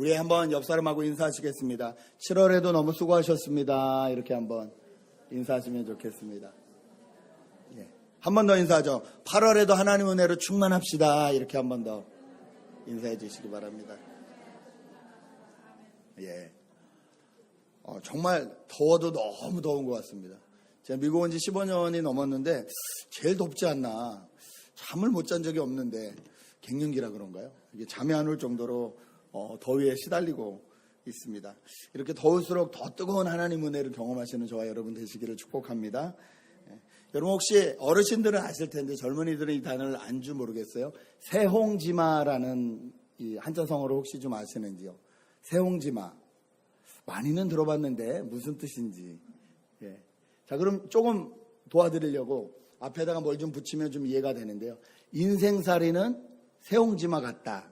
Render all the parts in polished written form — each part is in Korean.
우리 한번 옆 사람하고 인사하시겠습니다. 7월에도 너무 수고하셨습니다. 이렇게 한번 인사하시면 좋겠습니다. 예. 한 번 더 인사하죠. 8월에도 하나님 은혜로 충만합시다. 이렇게 한 번 더 인사해 주시기 바랍니다. 예. 정말 더워도 너무 더운 것 같습니다. 제가 미국 온 지 15년이 넘었는데 제일 덥지 않나. 잠을 못 잔 적이 없는데 갱년기라 그런가요? 이게 잠이 안 올 정도로 더위에 시달리고 있습니다. 이렇게 더울수록 더 뜨거운 하나님 은혜를 경험하시는 저와 여러분 되시기를 축복합니다. 예. 여러분 혹시 어르신들은 아실 텐데 젊은이들은 이 단어를 안지 모르겠어요. 새홍지마라는 이 한자성어를 혹시 좀 아시는지요? 새홍지마. 많이는 들어봤는데 무슨 뜻인지. 예. 자, 그럼 조금 도와드리려고 앞에다가 뭘 좀 붙이면 좀 이해가 되는데요. 인생살이는 새홍지마 같다.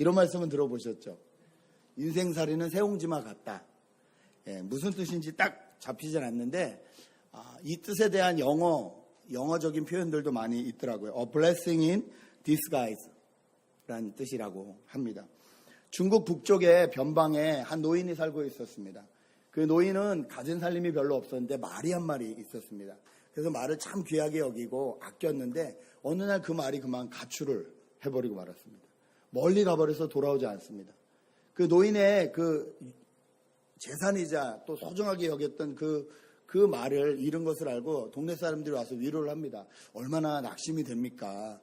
이런 말씀은 들어보셨죠? 인생살이는 새홍지마 같다. 예, 무슨 뜻인지 딱 잡히진 않는데 이 뜻에 대한 영어적인 표현들도 많이 있더라고요. A blessing in disguise 라는 뜻이라고 합니다. 중국 북쪽의 변방에 한 노인이 살고 있었습니다. 그 노인은 가진 살림이 별로 없었는데 말이 한 마리 있었습니다. 그래서 말을 참 귀하게 여기고 아꼈는데 어느 날 그 말이 그만 가출을 해버리고 말았습니다. 멀리 가버려서 돌아오지 않습니다. 그 노인의 그 재산이자 또 소중하게 여겼던 그 말을 잃은 것을 알고 동네 사람들이 와서 위로를 합니다. 얼마나 낙심이 됩니까?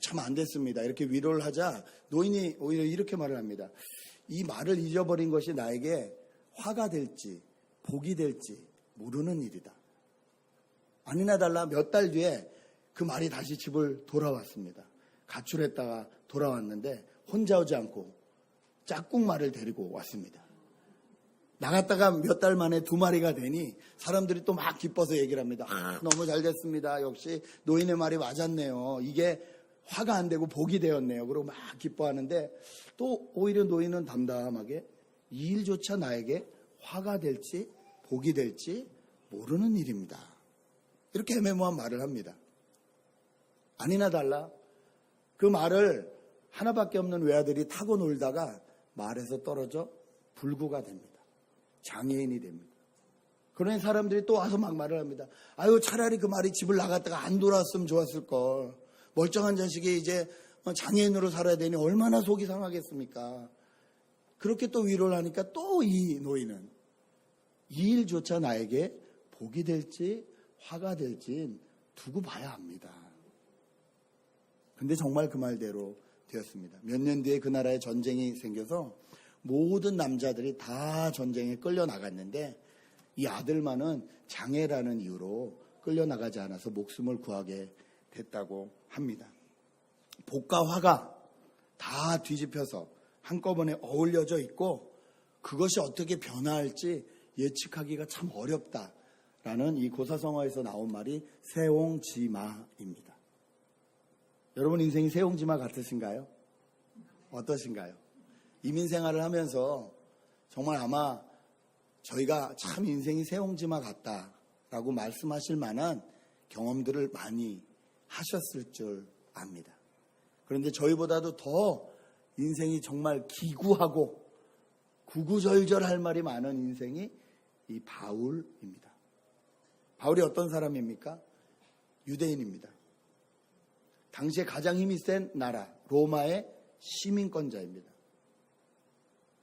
참 안 됐습니다. 이렇게 위로를 하자 노인이 오히려 이렇게 말을 합니다. 이 말을 잊어버린 것이 나에게 화가 될지 복이 될지 모르는 일이다. 아니나 달라 몇 달 뒤에 그 말이 다시 집을 돌아왔습니다. 가출했다가 돌아왔는데 혼자 오지 않고 짝꿍말을 데리고 왔습니다. 나갔다가 몇 달 만에 2마리가 되니 사람들이 또 막 기뻐서 얘기를 합니다. 너무 잘 됐습니다. 역시 노인의 말이 맞았네요. 이게 화가 안 되고 복이 되었네요. 그러고 막 기뻐하는데 또 오히려 노인은 담담하게 이 일조차 나에게 화가 될지 복이 될지 모르는 일입니다. 이렇게 애매모호한 말을 합니다. 아니나 달라 그 말을 하나밖에 없는 외아들이 타고 놀다가 말에서 떨어져 불구가 됩니다. 장애인이 됩니다. 그러니 사람들이 또 와서 막 말을 합니다. 아유, 차라리 그 말이 집을 나갔다가 안 돌아왔으면 좋았을 걸. 멀쩡한 자식이 이제 장애인으로 살아야 되니 얼마나 속이 상하겠습니까? 그렇게 또 위로를 하니까 또 이 노인은 이 일조차 나에게 복이 될지 화가 될지 두고 봐야 합니다. 근데 정말 그 말대로 되었습니다. 몇 년 뒤에 그 나라에 전쟁이 생겨서 모든 남자들이 다 전쟁에 끌려나갔는데 이 아들만은 장애라는 이유로 끌려나가지 않아서 목숨을 구하게 됐다고 합니다. 복과 화가 다 뒤집혀서 한꺼번에 어울려져 있고 그것이 어떻게 변화할지 예측하기가 참 어렵다라는 이 고사성어에서 나온 말이 새홍지마입니다. 여러분 인생이 새홍지마 같으신가요? 어떠신가요? 이민생활을 하면서 정말 아마 저희가 참 인생이 새홍지마 같다라고 말씀하실 만한 경험들을 많이 하셨을 줄 압니다. 그런데 저희보다도 더 인생이 정말 기구하고 구구절절할 말이 많은 인생이 이 바울입니다. 바울이 어떤 사람입니까? 유대인입니다. 당시에 가장 힘이 센 나라 로마의 시민권자입니다.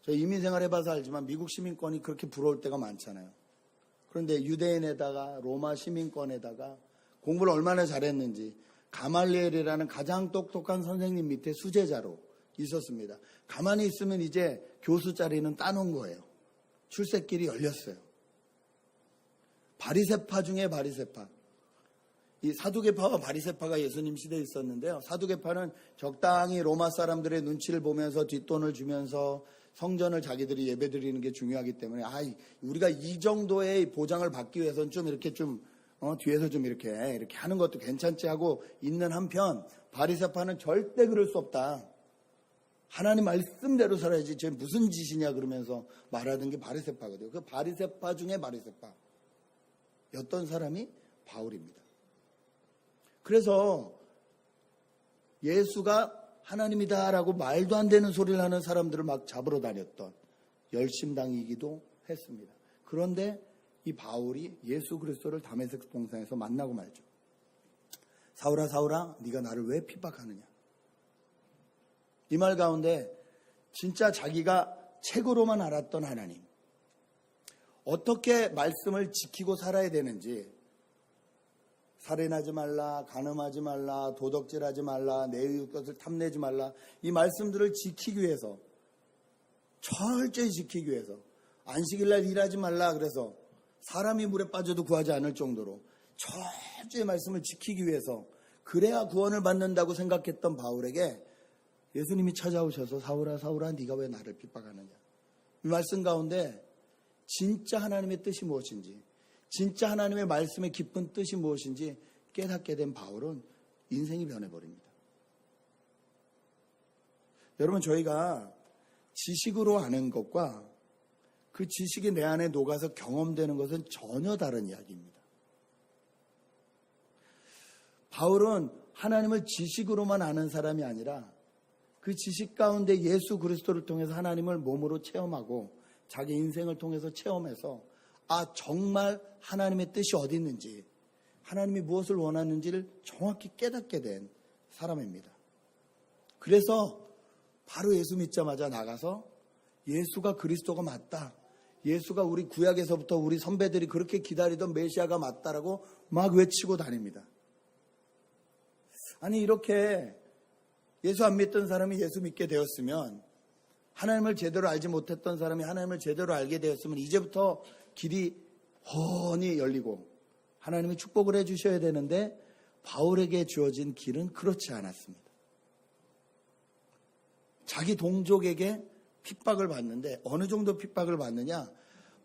저 이민생활 해봐서 알지만 미국 시민권이 그렇게 부러울 때가 많잖아요. 그런데 유대인에다가 로마 시민권에다가 공부를 얼마나 잘했는지 가말리엘이라는 가장 똑똑한 선생님 밑에 수제자로 있었습니다. 가만히 있으면 이제 교수 자리는 따놓은 거예요. 출세길이 열렸어요. 바리새파 중에 바리새파. 이 사두개파와 바리새파가 예수님 시대에 있었는데요. 사두개파는 적당히 로마 사람들의 눈치를 보면서 뒷돈을 주면서 성전을 자기들이 예배드리는 게 중요하기 때문에 우리가 이 정도의 보장을 받기 위해서는 좀 이렇게 뒤에서 좀 이렇게 하는 것도 괜찮지 하고 있는 한편 바리새파는 절대 그럴 수 없다. 하나님 말씀대로 살아야지. 쟤 무슨 짓이냐 그러면서 말하던 게 바리새파거든요. 그 바리새파 중에 바리새파였던 사람이 바울입니다. 그래서 예수가 하나님이다라고 말도 안 되는 소리를 하는 사람들을 막 잡으러 다녔던 열심당이기도 했습니다. 그런데 이 바울이 예수 그리스도를 다메섹 동산에서 만나고 말죠. 사울아 사울아 네가 나를 왜 핍박하느냐. 이 말 가운데 진짜 자기가 책으로만 알았던 하나님, 어떻게 말씀을 지키고 살아야 되는지, 살인하지 말라, 간음하지 말라, 도덕질하지 말라, 내 이웃 것을 탐내지 말라, 이 말씀들을 지키기 위해서, 철저히 지키기 위해서, 안식일날 일하지 말라 그래서 사람이 물에 빠져도 구하지 않을 정도로 철저히 말씀을 지키기 위해서, 그래야 구원을 받는다고 생각했던 바울에게 예수님이 찾아오셔서 사울아 사울아 네가 왜 나를 핍박하느냐. 이 말씀 가운데 진짜 하나님의 뜻이 무엇인지, 진짜 하나님의 말씀의 깊은 뜻이 무엇인지 깨닫게 된 바울은 인생이 변해버립니다. 여러분, 저희가 지식으로 아는 것과 그 지식이 내 안에 녹아서 경험되는 것은 전혀 다른 이야기입니다. 바울은 하나님을 지식으로만 아는 사람이 아니라 그 지식 가운데 예수 그리스도를 통해서 하나님을 몸으로 체험하고 자기 인생을 통해서 체험해서 정말 하나님의 뜻이 어디 있는지, 하나님이 무엇을 원하는지를 정확히 깨닫게 된 사람입니다. 그래서 바로 예수 믿자마자 나가서 예수가 그리스도가 맞다, 예수가 우리 구약에서부터 우리 선배들이 그렇게 기다리던 메시아가 맞다라고 막 외치고 다닙니다. 아니, 이렇게 예수 안 믿던 사람이 예수 믿게 되었으면, 하나님을 제대로 알지 못했던 사람이 하나님을 제대로 알게 되었으면 이제부터 길이 훤히 열리고 하나님이 축복을 해주셔야 되는데, 바울에게 주어진 길은 그렇지 않았습니다. 자기 동족에게 핍박을 받는데, 어느 정도 핍박을 받느냐,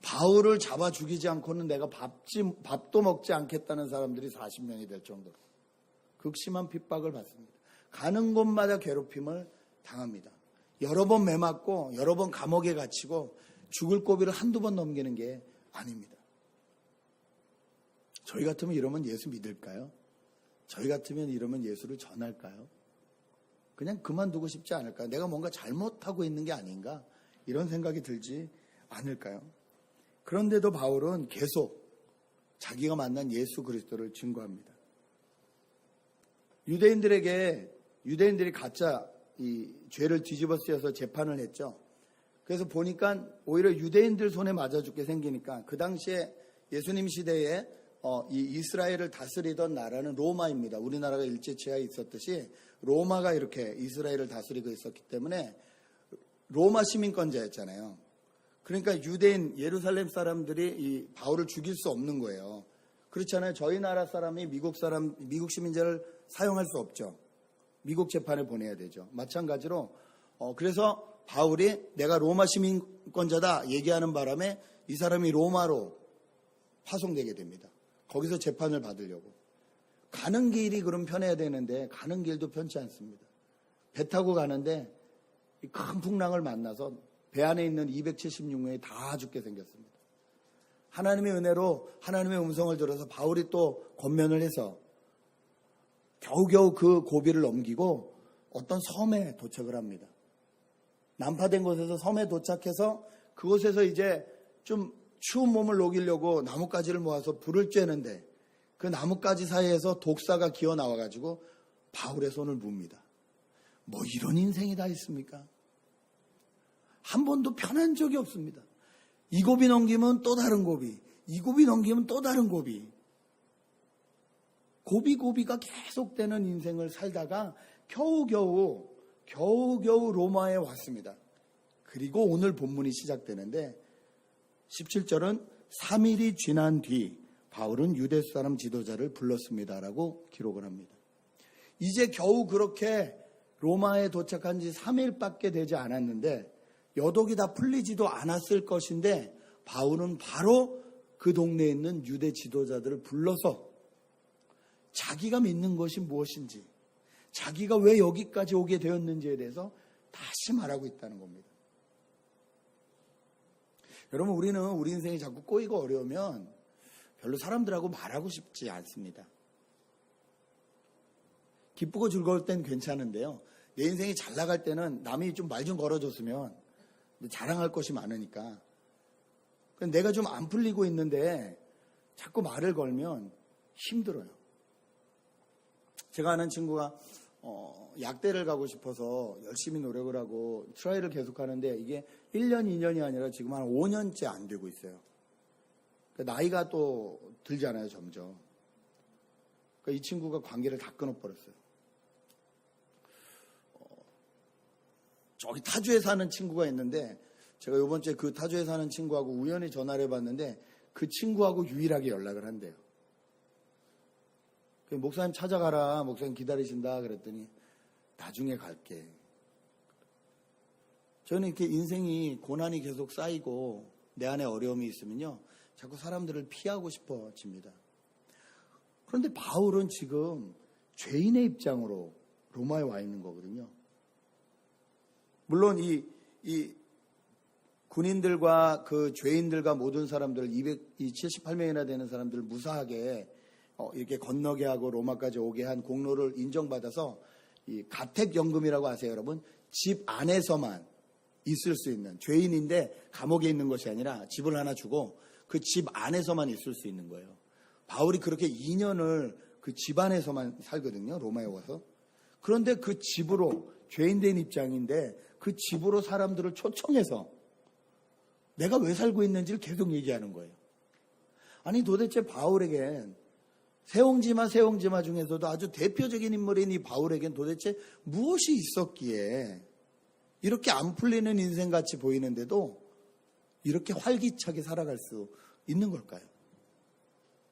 바울을 잡아 죽이지 않고는 내가 밥도 먹지 않겠다는 사람들이 40명이 될 정도로 극심한 핍박을 받습니다. 가는 곳마다 괴롭힘을 당합니다. 여러 번 매맞고 여러 번 감옥에 갇히고 죽을 고비를 한두 번 넘기는 게 아닙니다. 저희 같으면 이러면 예수 믿을까요? 저희 같으면 이러면 예수를 전할까요? 그냥 그만두고 싶지 않을까요? 내가 뭔가 잘못하고 있는 게 아닌가? 이런 생각이 들지 않을까요? 그런데도 바울은 계속 자기가 만난 예수 그리스도를 증거합니다. 유대인들이 가짜 이 죄를 뒤집어 쓰여서 재판을 했죠. 그래서 보니까 오히려 유대인들 손에 맞아 죽게 생기니까, 그 당시에 예수님 시대에 이 이스라엘을 다스리던 나라는 로마입니다. 우리나라가 일제치하에 있었듯이 로마가 이렇게 이스라엘을 다스리고 있었기 때문에 로마 시민권자였잖아요. 그러니까 유대인 예루살렘 사람들이 이 바울을 죽일 수 없는 거예요. 그렇잖아요. 저희 나라 사람이 미국 시민자를 사용할 수 없죠. 미국 재판에 보내야 되죠. 마찬가지로 그래서 바울이 내가 로마 시민권자다 얘기하는 바람에 이 사람이 로마로 파송되게 됩니다. 거기서 재판을 받으려고. 가는 길이 그럼 편해야 되는데 가는 길도 편치 않습니다. 배 타고 가는데 큰 풍랑을 만나서 배 안에 있는 276명이 다 죽게 생겼습니다. 하나님의 은혜로 하나님의 음성을 들어서 바울이 또 권면을 해서 겨우겨우 그 고비를 넘기고 어떤 섬에 도착을 합니다. 난파된 곳에서 섬에 도착해서 그곳에서 이제 좀 추운 몸을 녹이려고 나뭇가지를 모아서 불을 쬐는데, 그 나뭇가지 사이에서 독사가 기어 나와가지고 바울의 손을 뭅니다. 뭐 이런 인생이 다 있습니까? 한 번도 편한 적이 없습니다. 이 고비 넘기면 또 다른 고비, 이 고비 넘기면 또 다른 고비. 고비가 계속되는 인생을 살다가 겨우겨우 로마에 왔습니다. 그리고 오늘 본문이 시작되는데 17절은 3일이 지난 뒤 바울은 유대 사람 지도자를 불렀습니다라고 기록을 합니다. 이제 겨우 그렇게 로마에 도착한 지 3일밖에 되지 않았는데 여독이 다 풀리지도 않았을 것인데 바울은 바로 그 동네에 있는 유대 지도자들을 불러서 자기가 믿는 것이 무엇인지, 자기가 왜 여기까지 오게 되었는지에 대해서 다시 말하고 있다는 겁니다. 여러분, 우리는 우리 인생이 자꾸 꼬이고 어려우면 별로 사람들하고 말하고 싶지 않습니다. 기쁘고 즐거울 땐 괜찮은데요. 내 인생이 잘 나갈 때는 남이 좀 말 좀 걸어줬으면 자랑할 것이 많으니까. 내가 좀 안 풀리고 있는데 자꾸 말을 걸면 힘들어요. 제가 아는 친구가 약대를 가고 싶어서 열심히 노력을 하고 트라이를 계속 하는데 이게 1년, 2년이 아니라 지금 한 5년째 안 되고 있어요. 나이가 또 들잖아요, 점점. 이 친구가 관계를 다 끊어버렸어요. 저기 타주에 사는 친구가 있는데 제가 이번 주에 그 타주에 사는 친구하고 우연히 전화를 해봤는데 그 친구하고 유일하게 연락을 한대요. 목사님 찾아가라, 목사님 기다리신다 그랬더니 나중에 갈게. 저는 이렇게 인생이 고난이 계속 쌓이고 내 안에 어려움이 있으면요 자꾸 사람들을 피하고 싶어집니다. 그런데 바울은 지금 죄인의 입장으로 로마에 와 있는 거거든요. 물론 이 군인들과 그 죄인들과 모든 사람들 278명이나 되는 사람들을 무사하게 이렇게 건너게 하고 로마까지 오게 한 공로를 인정받아서 이 가택연금이라고 아세요, 여러분? 집 안에서만 있을 수 있는, 죄인인데 감옥에 있는 것이 아니라 집을 하나 주고 그 집 안에서만 있을 수 있는 거예요. 바울이 그렇게 2년을 그 집 안에서만 살거든요, 로마에 와서. 그런데 그 집으로, 죄인된 입장인데 그 집으로 사람들을 초청해서 내가 왜 살고 있는지를 계속 얘기하는 거예요. 아니 도대체 바울에겐 세옹지마 중에서도 아주 대표적인 인물인 이 바울에겐 도대체 무엇이 있었기에 이렇게 안 풀리는 인생같이 보이는데도 이렇게 활기차게 살아갈 수 있는 걸까요?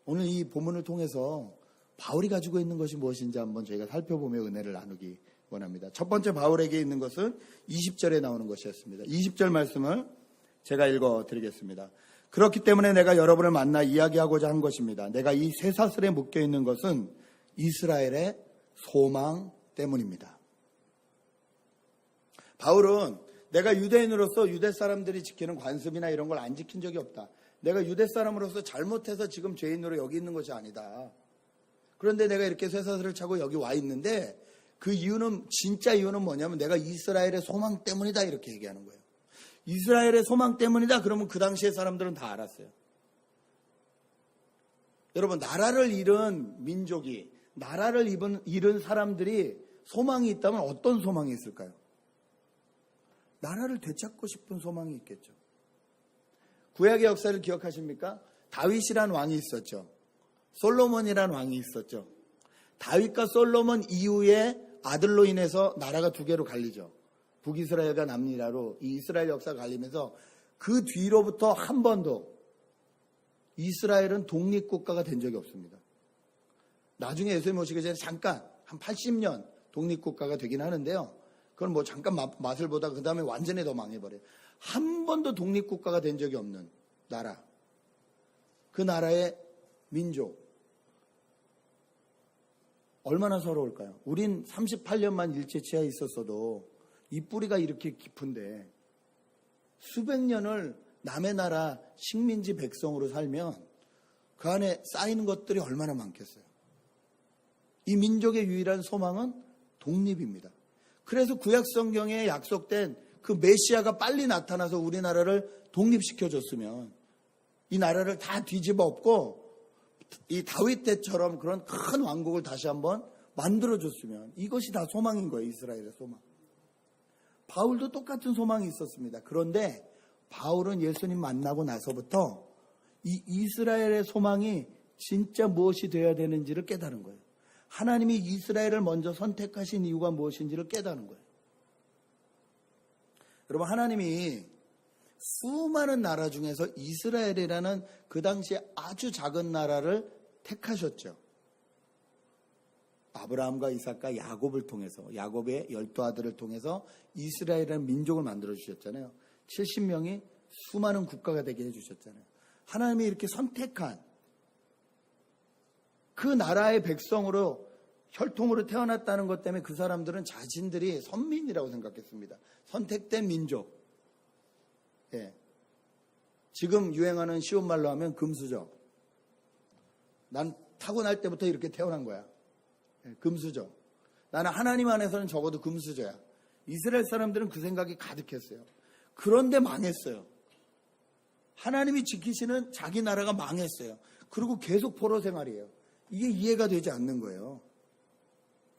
오늘 이 본문을 통해서 바울이 가지고 있는 것이 무엇인지 한번 저희가 살펴보며 은혜를 나누기 원합니다. 첫 번째 바울에게 있는 것은 20절에 나오는 것이었습니다. 20절 말씀을 제가 읽어드리겠습니다. 그렇기 때문에 내가 여러분을 만나 이야기하고자 한 것입니다. 내가 이 쇠사슬에 묶여있는 것은 이스라엘의 소망 때문입니다. 바울은 내가 유대인으로서 유대 사람들이 지키는 관습이나 이런 걸 안 지킨 적이 없다. 내가 유대 사람으로서 잘못해서 지금 죄인으로 여기 있는 것이 아니다. 그런데 내가 이렇게 쇠사슬을 차고 여기 와 있는데 그 이유는, 진짜 이유는 뭐냐면 내가 이스라엘의 소망 때문이다 이렇게 얘기하는 거예요. 이스라엘의 소망 때문이다 그러면 그 당시의 사람들은 다 알았어요. 여러분, 나라를 잃은 민족이, 나라를 잃은 사람들이 소망이 있다면 어떤 소망이 있을까요? 나라를 되찾고 싶은 소망이 있겠죠. 구약의 역사를 기억하십니까? 다윗이란 왕이 있었죠. 솔로몬이란 왕이 있었죠. 다윗과 솔로몬 이후에 아들로 인해서 나라가 두 개로 갈리죠. 북이스라엘과 남이스라엘로 이 이스라엘 역사가 갈리면서 그 뒤로부터 한 번도 이스라엘은 독립국가가 된 적이 없습니다. 나중에 예수님 오시기 전에 잠깐 한 80년 독립국가가 되긴 하는데요. 그건 뭐 잠깐 맛을 보다 그 다음에 완전히 더 망해버려요. 한 번도 독립국가가 된 적이 없는 나라. 그 나라의 민족. 얼마나 서러울까요? 우린 38년만 일제치하에 있었어도 이 뿌리가 이렇게 깊은데 수백 년을 남의 나라 식민지 백성으로 살면 그 안에 쌓이는 것들이 얼마나 많겠어요. 이 민족의 유일한 소망은 독립입니다. 그래서 구약 성경에 약속된 그 메시아가 빨리 나타나서 우리나라를 독립시켜줬으면 이 나라를 다 뒤집어 엎고 이 다윗 때처럼 그런 큰 왕국을 다시 한번 만들어줬으면 이것이 다 소망인 거예요. 이스라엘의 소망. 바울도 똑같은 소망이 있었습니다. 그런데 바울은 예수님 만나고 나서부터 이 이스라엘의 소망이 진짜 무엇이 되어야 되는지를 깨달은 거예요. 하나님이 이스라엘을 먼저 선택하신 이유가 무엇인지를 깨달은 거예요. 여러분, 하나님이 수많은 나라 중에서 이스라엘이라는 그 당시에 아주 작은 나라를 택하셨죠. 아브라함과 이삭과 야곱을 통해서, 야곱의 12아들을 통해서 이스라엘이라는 민족을 만들어 주셨잖아요. 70명이 수많은 국가가 되게 해주셨잖아요. 하나님이 이렇게 선택한 그 나라의 백성으로 혈통으로 태어났다는 것 때문에 그 사람들은 자신들이 선민이라고 생각했습니다. 선택된 민족. 예. 지금 유행하는 쉬운 말로 하면 금수저. 난 타고날 때부터 이렇게 태어난 거야. 예, 금수저. 나는 하나님 안에서는 적어도 금수저야. 이스라엘 사람들은 그 생각이 가득했어요. 그런데 망했어요. 하나님이 지키시는 자기 나라가 망했어요. 그리고 계속 포로 생활이에요. 이게 이해가 되지 않는 거예요.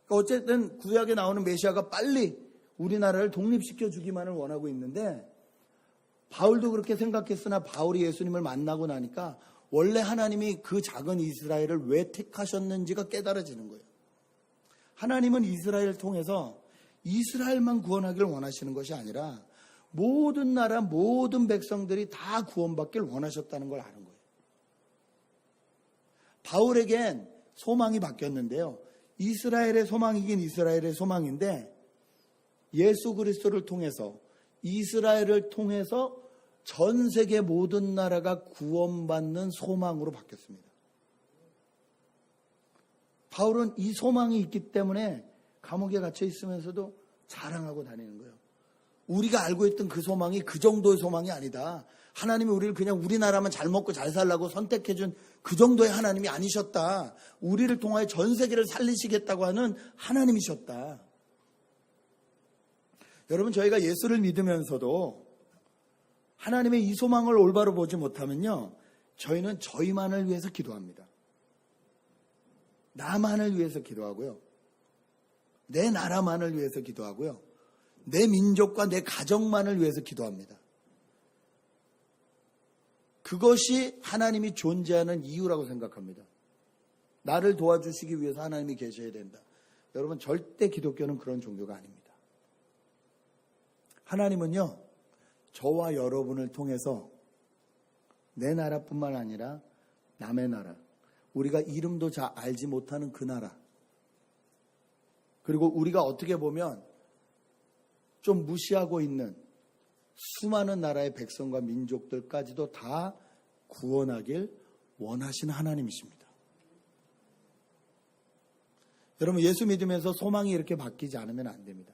그러니까 어쨌든 구약에 나오는 메시아가 빨리 우리나라를 독립시켜 주기만을 원하고 있는데, 바울도 그렇게 생각했으나 바울이 예수님을 만나고 나니까 원래 하나님이 그 작은 이스라엘을 왜 택하셨는지가 깨달아지는 거예요. 하나님은 이스라엘을 통해서 이스라엘만 구원하기를 원하시는 것이 아니라 모든 나라, 모든 백성들이 다 구원받기를 원하셨다는 걸 아는 거예요. 바울에겐 소망이 바뀌었는데요. 이스라엘의 소망이긴 이스라엘의 소망인데, 예수 그리스도를 통해서, 이스라엘을 통해서 전 세계 모든 나라가 구원받는 소망으로 바뀌었습니다. 바울은 이 소망이 있기 때문에 감옥에 갇혀 있으면서도 자랑하고 다니는 거예요. 우리가 알고 있던 그 소망이 그 정도의 소망이 아니다. 하나님이 우리를 그냥 우리나라만 잘 먹고 잘 살라고 선택해준 그 정도의 하나님이 아니셨다. 우리를 통하여 전 세계를 살리시겠다고 하는 하나님이셨다. 여러분, 저희가 예수를 믿으면서도 하나님의 이 소망을 올바로 보지 못하면요, 저희는 저희만을 위해서 기도합니다. 나만을 위해서 기도하고요. 내 나라만을 위해서 기도하고요. 내 민족과 내 가정만을 위해서 기도합니다. 그것이 하나님이 존재하는 이유라고 생각합니다. 나를 도와주시기 위해서 하나님이 계셔야 된다. 여러분, 절대 기독교는 그런 종교가 아닙니다. 하나님은요, 저와 여러분을 통해서 내 나라뿐만 아니라 남의 나라, 우리가 이름도 잘 알지 못하는 그 나라, 그리고 우리가 어떻게 보면 좀 무시하고 있는 수많은 나라의 백성과 민족들까지도 다 구원하길 원하시는 하나님이십니다. 여러분, 예수 믿으면서 소망이 이렇게 바뀌지 않으면 안 됩니다.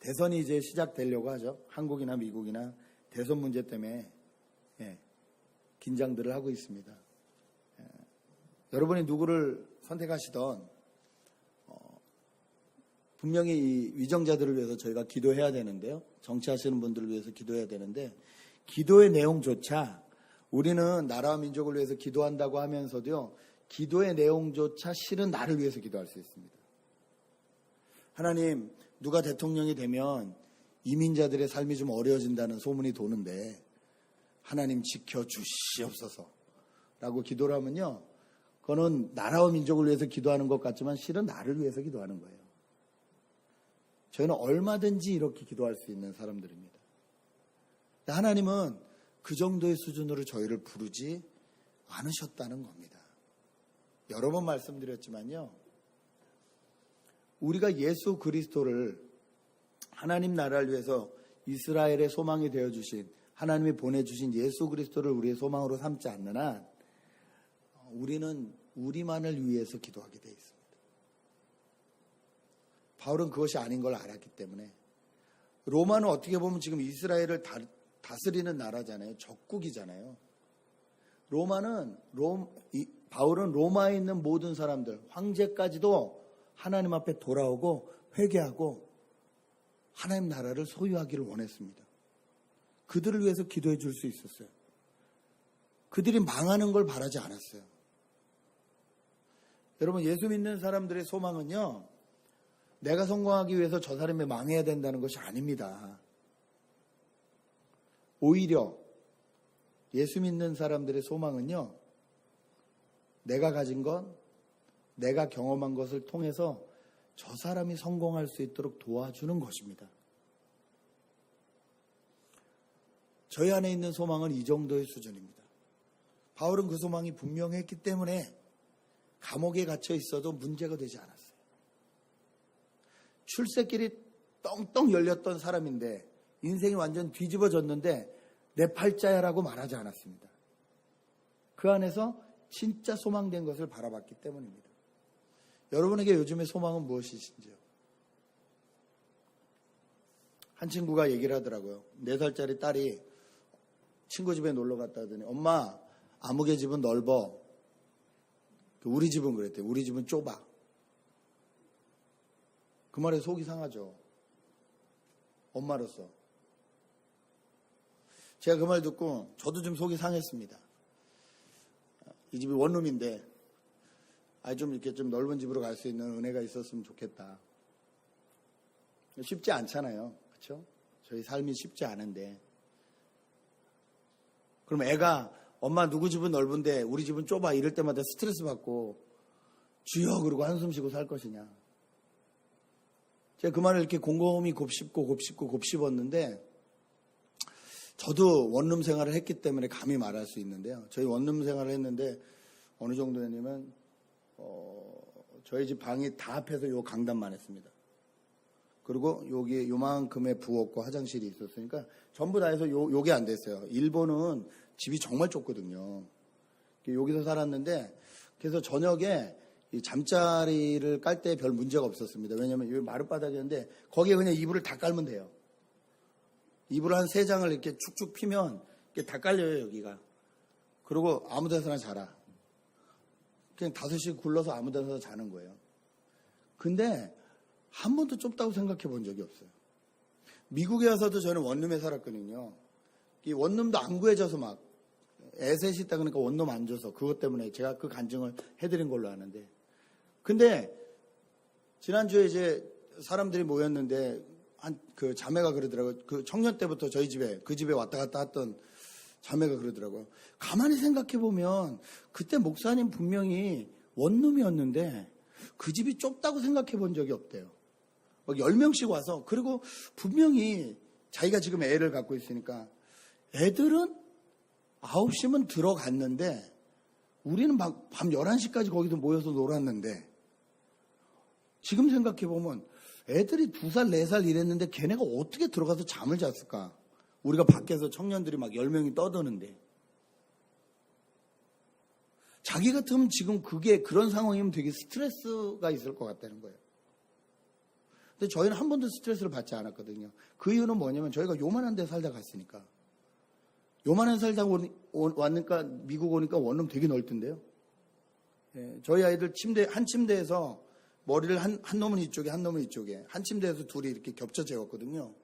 대선이 이제 시작되려고 하죠. 한국이나 미국이나 대선 문제 때문에 긴장들을 하고 있습니다. 여러분이 누구를 선택하시던 분명히 이 위정자들을 위해서 저희가 기도해야 되는데요. 정치하시는 분들을 위해서 기도해야 되는데, 기도의 내용조차 우리는 나라와 민족을 위해서 기도한다고 하면서도요, 기도의 내용조차 실은 나를 위해서 기도할 수 있습니다. 하나님, 누가 대통령이 되면 이민자들의 삶이 좀 어려워진다는 소문이 도는데 하나님 지켜주시옵소서 라고 기도를 하면요, 그거는 나라와 민족을 위해서 기도하는 것 같지만 실은 나를 위해서 기도하는 거예요. 저희는 얼마든지 이렇게 기도할 수 있는 사람들입니다. 하나님은 그 정도의 수준으로 저희를 부르지 않으셨다는 겁니다. 여러 번 말씀드렸지만요, 우리가 예수 그리스도를 하나님 나라를 위해서 이스라엘의 소망이 되어주신, 하나님이 보내주신 예수 그리스도를 우리의 소망으로 삼지 않는 한 우리는 우리만을 위해서 기도하게 되어 있습니다. 바울은 그것이 아닌 걸 알았기 때문에, 로마는 어떻게 보면 지금 이스라엘을 다스리는 나라잖아요. 적국이잖아요. 바울은 로마에 있는 모든 사람들, 황제까지도 하나님 앞에 돌아오고 회개하고 하나님 나라를 소유하기를 원했습니다. 그들을 위해서 기도해 줄 수 있었어요. 그들이 망하는 걸 바라지 않았어요. 여러분, 예수 믿는 사람들의 소망은요, 내가 성공하기 위해서 저 사람이 망해야 된다는 것이 아닙니다. 오히려 예수 믿는 사람들의 소망은요, 내가 가진 것, 내가 경험한 것을 통해서 저 사람이 성공할 수 있도록 도와주는 것입니다. 저희 안에 있는 소망은 이 정도의 수준입니다. 바울은 그 소망이 분명했기 때문에 감옥에 갇혀 있어도 문제가 되지 않았어요. 출세길이 떵떵 열렸던 사람인데 인생이 완전 뒤집어졌는데 내 팔자야라고 말하지 않았습니다. 그 안에서 진짜 소망된 것을 바라봤기 때문입니다. 여러분에게 요즘의 소망은 무엇이신지요? 한 친구가 얘기를 하더라고요. 4살짜리 딸이 친구 집에 놀러 갔다 하더니, 엄마, 아무개 집은 넓어. 우리 집은 그랬대요. 우리 집은 좁아. 그 말에 속이 상하죠. 엄마로서. 제가 그 말 듣고 저도 좀 속이 상했습니다. 이 집이 원룸인데 좀 이렇게 좀 넓은 집으로 갈 수 있는 은혜가 있었으면 좋겠다. 쉽지 않잖아요. 그렇죠? 저희 삶이 쉽지 않은데. 그럼 애가 엄마 누구 집은 넓은데 우리 집은 좁아 이럴 때마다 스트레스 받고 주여 그러고 한숨 쉬고 살 것이냐. 제가 그 말을 이렇게 곰곰이 곱씹었는데 저도 원룸 생활을 했기 때문에 감히 말할 수 있는데요. 저희 원룸 생활을 했는데 어느 정도였냐면 저희 집 방이 다 합해서 요 강단만 했습니다. 그리고 여기 요만큼의 부엌과 화장실이 있었으니까 전부 다 해서 요게 안 됐어요. 일본은 집이 정말 좁거든요. 여기서 살았는데 그래서 저녁에 이 잠자리를 깔 때 별 문제가 없었습니다. 왜냐하면 여기 마룻바닥이었는데 거기에 그냥 이불을 다 깔면 돼요. 이불 한 3장을 이렇게 축축 피면 이렇게 다 깔려요, 여기가. 그리고 아무 데서나 자라. 그냥 5시 굴러서 아무 데서나 자는 거예요. 근데 한 번도 좁다고 생각해 본 적이 없어요. 미국에 와서도 저는 원룸에 살았거든요. 이 원룸도 안 구해져서 막 애셋이 있다 그러니까 원룸 안 줘서 그것 때문에 제가 그 간증을 해드린 걸로 아는데. 근데 지난주에 이제 사람들이 모였는데 그 자매가 그러더라고요. 그 청년 때부터 저희 집에 그 집에 왔다 갔다 했던 자매가 그러더라고요. 가만히 생각해 보면 그때 목사님 분명히 원룸이었는데 그 집이 좁다고 생각해 본 적이 없대요. 막 10명씩 와서 그리고 분명히 자기가 지금 애를 갖고 있으니까 애들은 9시면 들어갔는데 우리는 밤 11시까지 거기서 모여서 놀았는데 지금 생각해 보면 애들이 2살, 4살 이랬는데 걔네가 어떻게 들어가서 잠을 잤을까? 우리가 밖에서 청년들이 막 10명이 떠드는데. 자기 같으면 지금 그게 그런 상황이면 되게 스트레스가 있을 것 같다는 거예요. 근데 저희는 한 번도 스트레스를 받지 않았거든요. 그 이유는 뭐냐면 저희가 요만한 데 살다 갔으니까. 요만한 데 살다 왔으니까 미국 오니까 원룸 되게 넓던데요. 예, 저희 아이들 한 침대에서 머리를 한 놈은 이쪽에 한 놈은 이쪽에 한 침대에서 둘이 이렇게 겹쳐 재웠거든요.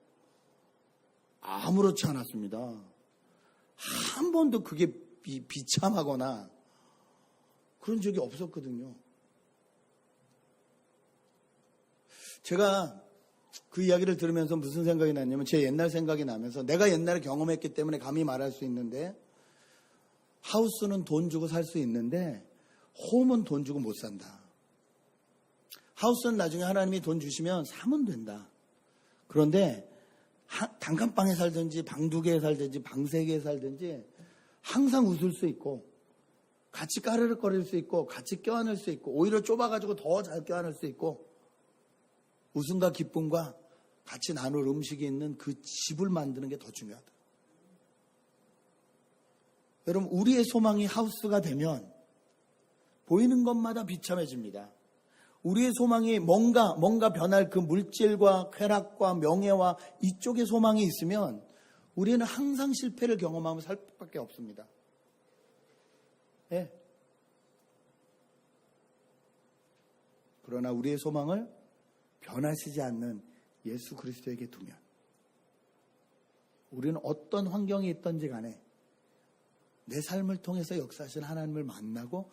아무렇지 않았습니다. 한 번도 그게 비참하거나 그런 적이 없었거든요. 제가 그 이야기를 들으면서 무슨 생각이 났냐면 제 옛날 생각이 나면서 내가 옛날에 경험했기 때문에 감히 말할 수 있는데 하우스는 돈 주고 살 수 있는데 홈은 돈 주고 못 산다. 하우스는 나중에 하나님이 돈 주시면 사면 된다. 그런데 단칸방에 살든지 방 2개에 살든지 방 3개에 살든지 항상 웃을 수 있고 같이 까르륵거릴 수 있고 같이 껴안을 수 있고 오히려 좁아가지고 더 잘 껴안을 수 있고 웃음과 기쁨과 같이 나눌 음식이 있는 그 집을 만드는 게 더 중요하다. 여러분 우리의 소망이 하우스가 되면 보이는 것마다 비참해집니다. 우리의 소망이 뭔가 변할 그 물질과 쾌락과 명예와 이쪽에 소망이 있으면 우리는 항상 실패를 경험하며 살 수밖에 없습니다. 예. 그러나 우리의 소망을 변하시지 않는 예수 그리스도에게 두면 우리는 어떤 환경이 있든지 간에 내 삶을 통해서 역사하신 하나님을 만나고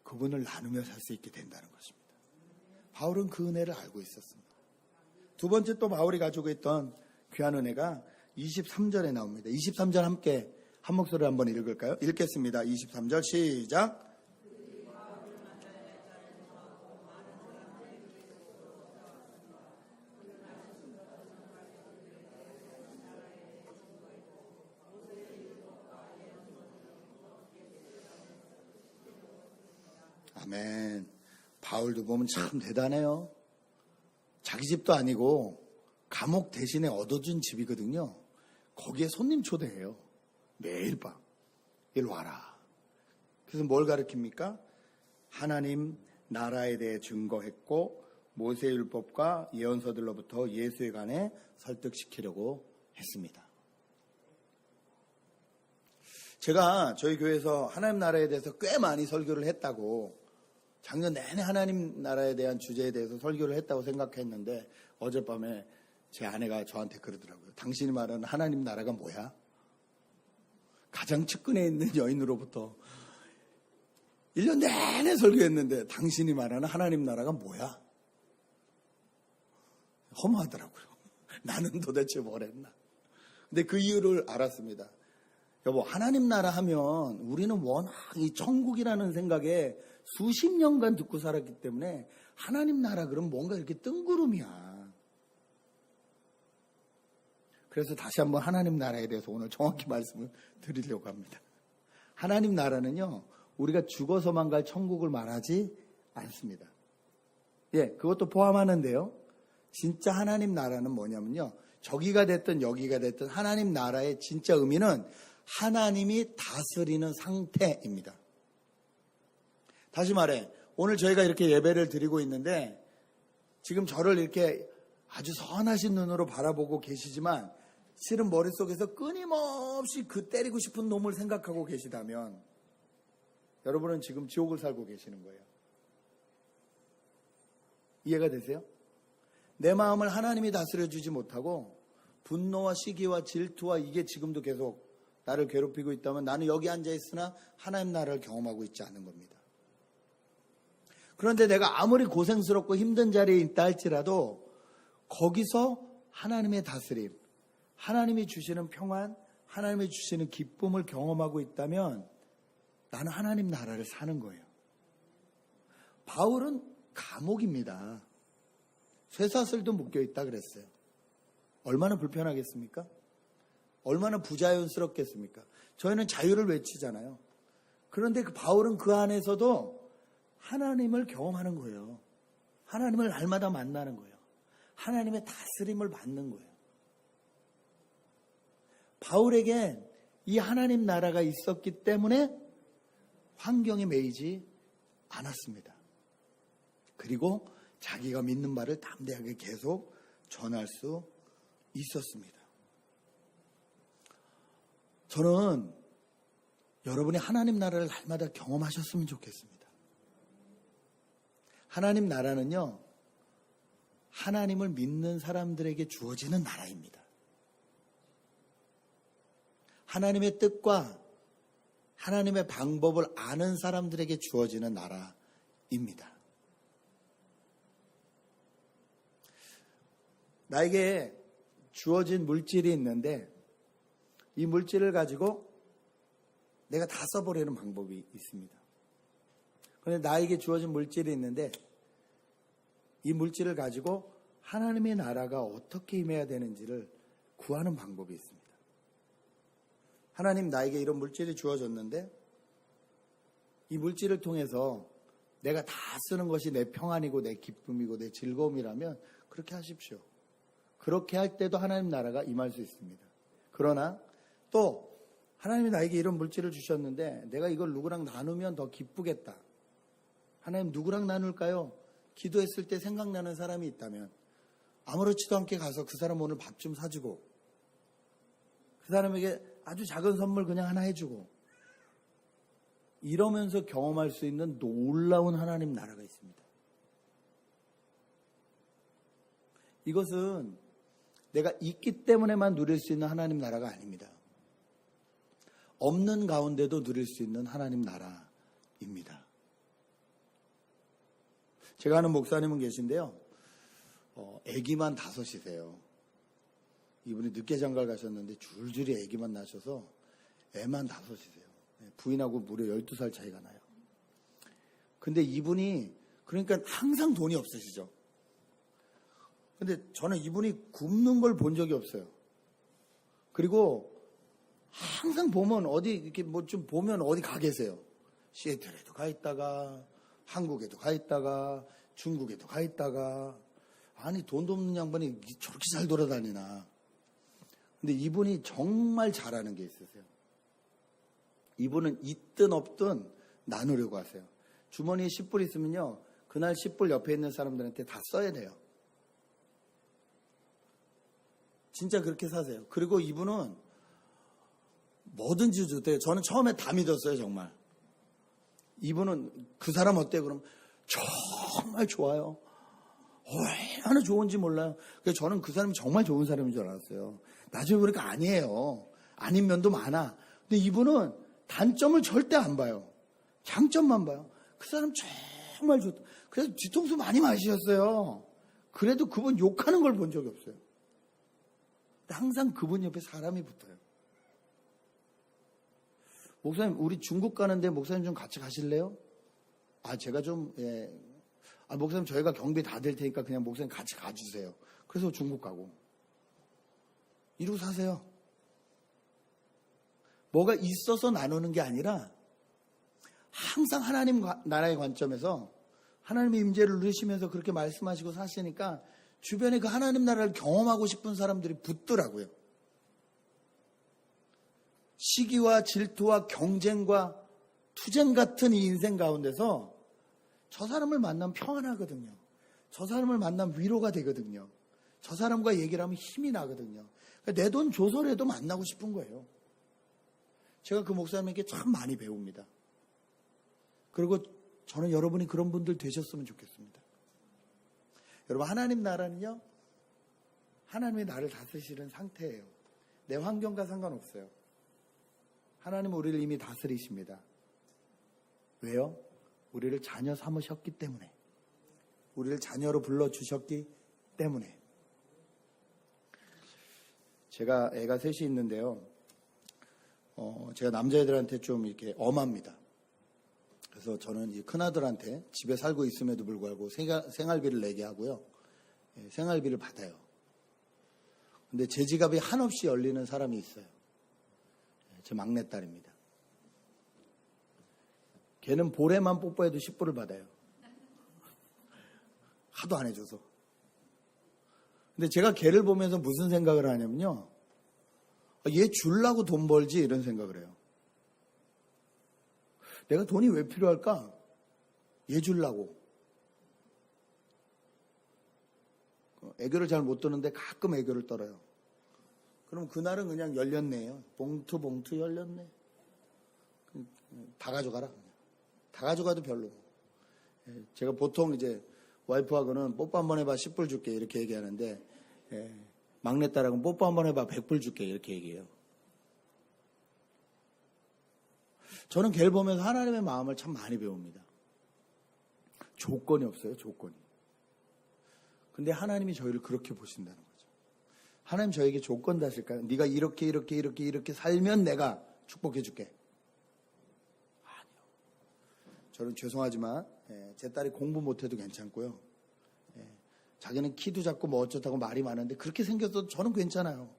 그분을 나누며 살 수 있게 된다는 것입니다. 바울은 그 은혜를 알고 있었습니다. 두 번째 또 바울이 가지고 있던 귀한 은혜가 23절에 나옵니다. 23절 함께 한 목소리로 한번 읽을까요? 읽겠습니다. 23절 시작. 아멘. 바울도 보면 참 대단해요. 자기 집도 아니고 감옥 대신에 얻어준 집이거든요. 거기에 손님 초대해요. 매일 밤. 이리 와라. 그래서 뭘 가르칩니까? 하나님 나라에 대해 증거했고 모세율법과 예언서들로부터 예수에 관해 설득시키려고 했습니다. 제가 저희 교회에서 하나님 나라에 대해서 꽤 많이 설교를 했다고 작년 내내 하나님 나라에 대한 주제에 대해서 설교를 했다고 생각했는데 어젯밤에 제 아내가 저한테 그러더라고요. 당신이 말하는 하나님 나라가 뭐야? 가장 측근에 있는 여인으로부터 1년 내내 설교했는데 당신이 말하는 하나님 나라가 뭐야? 허무하더라고요. 나는 도대체 뭘 했나? 근데 그 이유를 알았습니다. 여보, 하나님 나라 하면 우리는 워낙 이 천국이라는 생각에 수십 년간 듣고 살았기 때문에 하나님 나라 그러면 뭔가 이렇게 뜬구름이야. 그래서 다시 한번 하나님 나라에 대해서 오늘 정확히 말씀을 드리려고 합니다. 하나님 나라는요, 우리가 죽어서만 갈 천국을 말하지 않습니다. 예, 그것도 포함하는데요. 진짜 하나님 나라는 뭐냐면요, 저기가 됐든 여기가 됐든 하나님 나라의 진짜 의미는 하나님이 다스리는 상태입니다. 다시 말해, 오늘 저희가 이렇게 예배를 드리고 있는데 지금 저를 이렇게 아주 선하신 눈으로 바라보고 계시지만 실은 머릿속에서 끊임없이 그 때리고 싶은 놈을 생각하고 계시다면 여러분은 지금 지옥을 살고 계시는 거예요. 이해가 되세요? 내 마음을 하나님이 다스려주지 못하고 분노와 시기와 질투와 이게 지금도 계속 나를 괴롭히고 있다면 나는 여기 앉아있으나 하나님 나라를 경험하고 있지 않은 겁니다. 그런데 내가 아무리 고생스럽고 힘든 자리에 있다 할지라도 거기서 하나님의 다스림, 하나님이 주시는 평안, 하나님이 주시는 기쁨을 경험하고 있다면 나는 하나님 나라를 사는 거예요. 바울은 감옥입니다. 쇠사슬도 묶여있다 그랬어요. 얼마나 불편하겠습니까? 얼마나 부자연스럽겠습니까? 저희는 자유를 외치잖아요. 그런데 그 바울은 그 안에서도 하나님을 경험하는 거예요. 하나님을 날마다 만나는 거예요. 하나님의 다스림을 받는 거예요. 바울에게 이 하나님 나라가 있었기 때문에 환경에 매이지 않았습니다. 그리고 자기가 믿는 바를 담대하게 계속 전할 수 있었습니다. 저는 여러분이 하나님 나라를 날마다 경험하셨으면 좋겠습니다. 하나님 나라는요, 하나님을 믿는 사람들에게 주어지는 나라입니다. 하나님의 뜻과 하나님의 방법을 아는 사람들에게 주어지는 나라입니다. 나에게 주어진 물질이 있는데 이 물질을 가지고 내가 다 써버리는 방법이 있습니다. 그런데 나에게 주어진 물질이 있는데 이 물질을 가지고 하나님의 나라가 어떻게 임해야 되는지를 구하는 방법이 있습니다. 하나님 나에게 이런 물질이 주어졌는데 이 물질을 통해서 내가 다 쓰는 것이 내 평안이고 내 기쁨이고 내 즐거움이라면 그렇게 하십시오. 그렇게 할 때도 하나님 나라가 임할 수 있습니다. 그러나 또 하나님이 나에게 이런 물질을 주셨는데 내가 이걸 누구랑 나누면 더 기쁘겠다. 하나님 누구랑 나눌까요? 기도했을 때 생각나는 사람이 있다면 아무렇지도 않게 가서 그 사람 오늘 밥 좀 사주고 그 사람에게 아주 작은 선물 그냥 하나 해주고 이러면서 경험할 수 있는 놀라운 하나님 나라가 있습니다. 이것은 내가 있기 때문에만 누릴 수 있는 하나님 나라가 아닙니다. 없는 가운데도 누릴 수 있는 하나님 나라입니다. 제가 아는 목사님은 계신데요. 아기만 5이세요. 이분이 늦게 장가를 가셨는데 줄줄이 아기만 나셔서 애만 5이세요. 부인하고 무려 12살 차이가 나요. 근데 이분이 그러니까 항상 돈이 없으시죠. 근데 저는 이분이 굶는 걸 본 적이 없어요. 그리고 항상 보면 어디 이렇게 뭐 좀 보면 어디 가 계세요. 시애틀에도 가 있다가 한국에도 가 있다가 중국에도 가 있다가 아니 돈도 없는 양반이 저렇게 잘 돌아다니나. 근데 이분이 정말 잘하는 게 있으세요. 이분은 있든 없든 나누려고 하세요. 주머니에 10불 있으면요. 그날 10불 옆에 있는 사람들한테 다 써야 돼요. 진짜 그렇게 사세요. 그리고 이분은 뭐든지 주세요. 저는 처음에 다 믿었어요, 정말. 이분은 그 사람 어때? 그럼 정말 좋아요. 얼마나 좋은지 몰라요. 그래서 저는 그 사람이 정말 좋은 사람인 줄 알았어요. 나중에 보니까 아니에요. 아닌 면도 많아. 근데 이분은 단점을 절대 안 봐요. 장점만 봐요. 그 사람 정말 좋다. 그래서 뒤통수 많이 마시셨어요. 그래도 그분 욕하는 걸 본 적이 없어요. 근데 항상 그분 옆에 사람이 붙어요. 목사님, 우리 중국 가는데 목사님 좀 같이 가실래요? 제가 좀, 목사님 저희가 경비 다 될 테니까 그냥 목사님 같이 가주세요. 그래서 중국 가고. 이러고 사세요. 뭐가 있어서 나누는 게 아니라 항상 하나님 나라의 관점에서 하나님의 임재를 누리시면서 그렇게 말씀하시고 사시니까 주변에 그 하나님 나라를 경험하고 싶은 사람들이 붙더라고요. 시기와 질투와 경쟁과 투쟁 같은 이 인생 가운데서 저 사람을 만나면 평안하거든요. 저 사람을 만나면 위로가 되거든요. 저 사람과 얘기를 하면 힘이 나거든요. 내 돈 줘서라도 만나고 싶은 거예요. 제가 그 목사님에게 참 많이 배웁니다. 그리고 저는 여러분이 그런 분들 되셨으면 좋겠습니다. 여러분, 하나님 나라는요, 하나님이 나를 다스리시는 상태예요. 내 환경과 상관없어요. 하나님은 우리를 이미 다스리십니다. 왜요? 우리를 자녀 삼으셨기 때문에. 우리를 자녀로 불러주셨기 때문에. 제가 애가 셋이 있는데요. 제가 남자애들한테 좀 이렇게 엄합니다. 그래서 저는 이 큰아들한테 집에 살고 있음에도 불구하고 생활비를 내게 하고요. 생활비를 받아요. 근데 제 지갑이 한없이 열리는 사람이 있어요. 제 막내딸입니다. 걔는 볼에만 뽀뽀해도 10불을 받아요. 하도 안 해줘서. 근데 제가 걔를 보면서 무슨 생각을 하냐면요. 얘 주려고 돈 벌지 이런 생각을 해요. 내가 돈이 왜 필요할까? 얘 주려고. 애교를 잘 못 떠는데 가끔 애교를 떨어요. 그럼 그날은 그냥 열렸네요. 봉투 열렸네. 다 가져가라. 다 가져가도 별로. 제가 보통 이제 와이프하고는 뽀뽀 한번 해봐 10불 줄게 이렇게 얘기하는데 막내딸하고는 뽀뽀 한번 해봐 100불 줄게 이렇게 얘기해요. 저는 걔를 보면서 하나님의 마음을 참 많이 배웁니다. 조건이 없어요. 조건이. 근데 하나님이 저희를 그렇게 보신다는 거죠. 하나님 저에게 조건 다실까요? 네가 이렇게 살면 내가 축복해 줄게. 아니요. 저는 죄송하지만 제 딸이 공부 못해도 괜찮고요. 자기는 키도 작고 뭐 어쩌다고 말이 많은데 그렇게 생겼어도 저는 괜찮아요.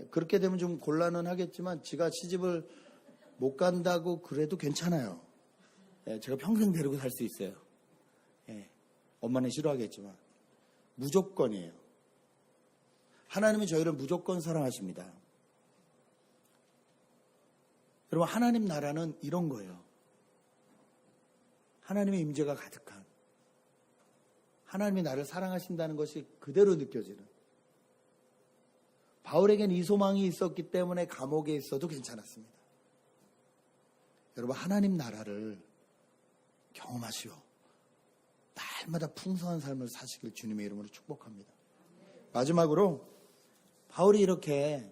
그렇게 되면 좀 곤란은 하겠지만 지가 시집을 못 간다고 그래도 괜찮아요. 제가 평생 데리고 살 수 있어요. 엄마는 싫어하겠지만 무조건이에요. 하나님이 저희를 무조건 사랑하십니다. 여러분, 하나님 나라는 이런 거예요. 하나님의 임재가 가득한, 하나님이 나를 사랑하신다는 것이 그대로 느껴지는. 바울에겐 이 소망이 있었기 때문에 감옥에 있어도 괜찮았습니다. 여러분, 하나님 나라를 경험하시오. 날마다 풍성한 삶을 사시길 주님의 이름으로 축복합니다. 마지막으로 바울이 이렇게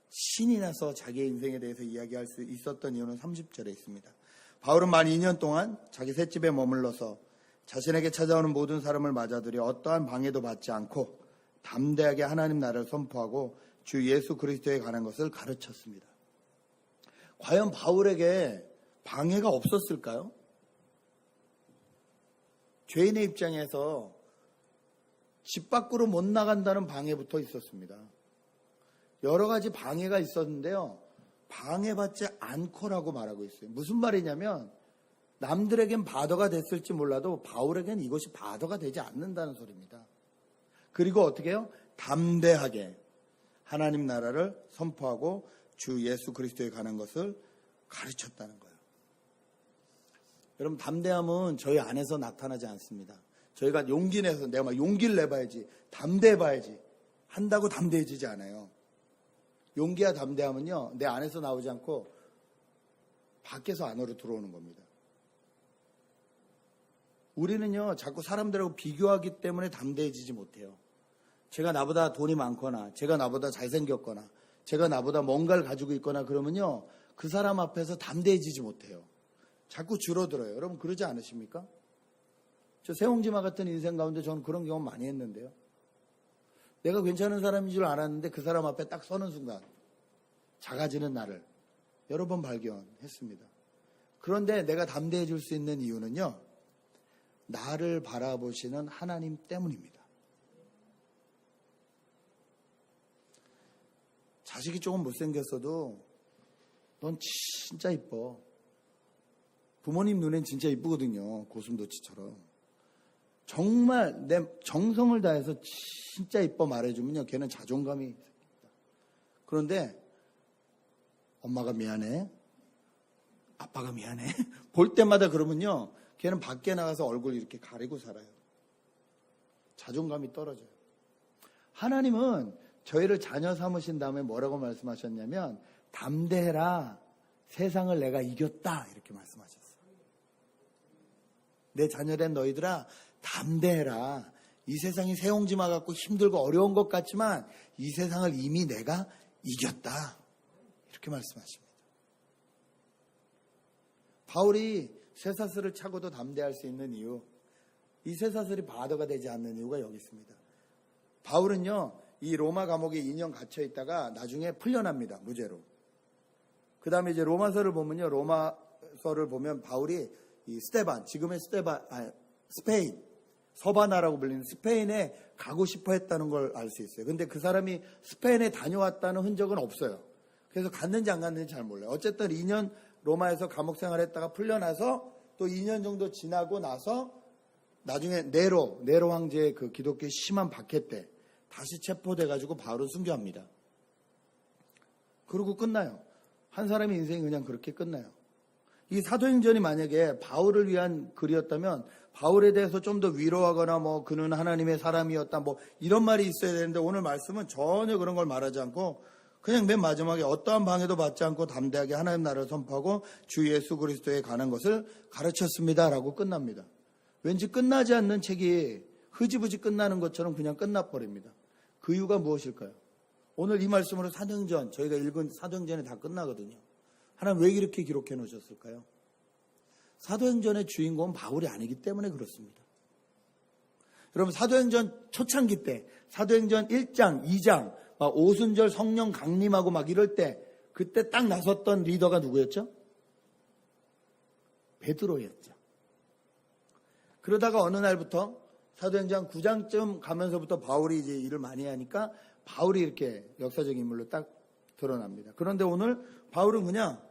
신이 나서 자기의 인생에 대해서 이야기할 수 있었던 이유는 30절에 있습니다. 바울은 만 2년 동안 자기 셋집에 머물러서 자신에게 찾아오는 모든 사람을 맞아들여 어떠한 방해도 받지 않고 담대하게 하나님 나라를 선포하고 주 예수 그리스도에 관한 것을 가르쳤습니다. 과연 바울에게 방해가 없었을까요? 죄인의 입장에서 집 밖으로 못 나간다는 방해부터 있었습니다. 여러 가지 방해가 있었는데요. 방해받지 않고라고 말하고 있어요. 무슨 말이냐면 남들에겐 바더가 됐을지 몰라도 바울에겐 이것이 바더가 되지 않는다는 소리입니다. 그리고 어떻게 해요? 담대하게 하나님 나라를 선포하고 주 예수 그리스도에 관한 것을 가르쳤다는 거예요. 여러분, 담대함은 저희 안에서 나타나지 않습니다. 저희가 용기 내서 내가 막 용기를 내봐야지, 담대해봐야지 한다고 담대해지지 않아요. 용기와 담대함은요, 내 안에서 나오지 않고 밖에서 안으로 들어오는 겁니다. 우리는요, 자꾸 사람들하고 비교하기 때문에 담대해지지 못해요. 제가 나보다 돈이 많거나, 제가 나보다 잘생겼거나, 제가 나보다 뭔가를 가지고 있거나 그러면요, 그 사람 앞에서 담대해지지 못해요. 자꾸 줄어들어요. 여러분 그러지 않으십니까? 저 세홍지마 같은 인생 가운데 저는 그런 경험 많이 했는데요. 내가 괜찮은 사람인 줄 알았는데 그 사람 앞에 딱 서는 순간 작아지는 나를 여러 번 발견했습니다. 그런데 내가 담대해질 수 있는 이유는요, 나를 바라보시는 하나님 때문입니다. 자식이 조금 못생겼어도 넌 진짜 이뻐. 부모님 눈엔 진짜 이쁘거든요. 고슴도치처럼. 정말 내 정성을 다해서 진짜 이뻐 말해주면요, 걔는 자존감이 있습니다. 그런데 엄마가 미안해, 아빠가 미안해 볼 때마다 그러면요, 걔는 밖에 나가서 얼굴 이렇게 가리고 살아요. 자존감이 떨어져요. 하나님은 저희를 자녀 삼으신 다음에 뭐라고 말씀하셨냐면, 담대해라, 세상을 내가 이겼다, 이렇게 말씀하셨어요. 내 자녀된 너희들아, 담대해라. 이 세상이 새옹지마 같고 힘들고 어려운 것 같지만 이 세상을 이미 내가 이겼다, 이렇게 말씀하십니다. 바울이 쇠사슬을 차고도 담대할 수 있는 이유, 이 쇠사슬이 바다가 되지 않는 이유가 여기 있습니다. 바울은요, 이 로마 감옥에 2년 갇혀 있다가 나중에 풀려납니다. 무죄로. 그 다음에 이제 로마서를 보면 바울이 이 스테반, 지금의 스페인, 서바나라고 불리는 스페인에 가고 싶어 했다는 걸 알 수 있어요. 근데 그 사람이 스페인에 다녀왔다는 흔적은 없어요. 그래서 갔는지 안 갔는지 잘 몰라요. 어쨌든 2년 로마에서 감옥 생활했다가 풀려나서 또 2년 정도 지나고 나서 나중에 네로 황제의 그 기독교의 심한 박해 때 다시 체포돼가지고 바울은 순교합니다. 그러고 끝나요. 한 사람의 인생이 그냥 그렇게 끝나요. 이 사도행전이 만약에 바울을 위한 글이었다면 바울에 대해서 좀 더 위로하거나 그는 하나님의 사람이었다 이런 말이 있어야 되는데, 오늘 말씀은 전혀 그런 걸 말하지 않고 그냥 맨 마지막에 어떠한 방해도 받지 않고 담대하게 하나님 나라를 선포하고 주 예수 그리스도에 관한 것을 가르쳤습니다라고 끝납니다. 왠지 끝나지 않는 책이 흐지부지 끝나는 것처럼 그냥 끝나버립니다. 그 이유가 무엇일까요? 오늘 이 말씀으로 사도행전, 저희가 읽은 사도행전이 다 끝나거든요. 하나님 왜 이렇게 기록해 놓으셨을까요? 사도행전의 주인공은 바울이 아니기 때문에 그렇습니다. 여러분, 사도행전 초창기 때, 사도행전 1장, 2장, 오순절 성령 강림하고 이럴 때, 그때 딱 나섰던 리더가 누구였죠? 베드로였죠. 그러다가 어느 날부터 사도행전 9장쯤 가면서부터 바울이 이제 일을 많이 하니까 바울이 이렇게 역사적인 인물로 딱 드러납니다. 그런데 오늘 바울은 그냥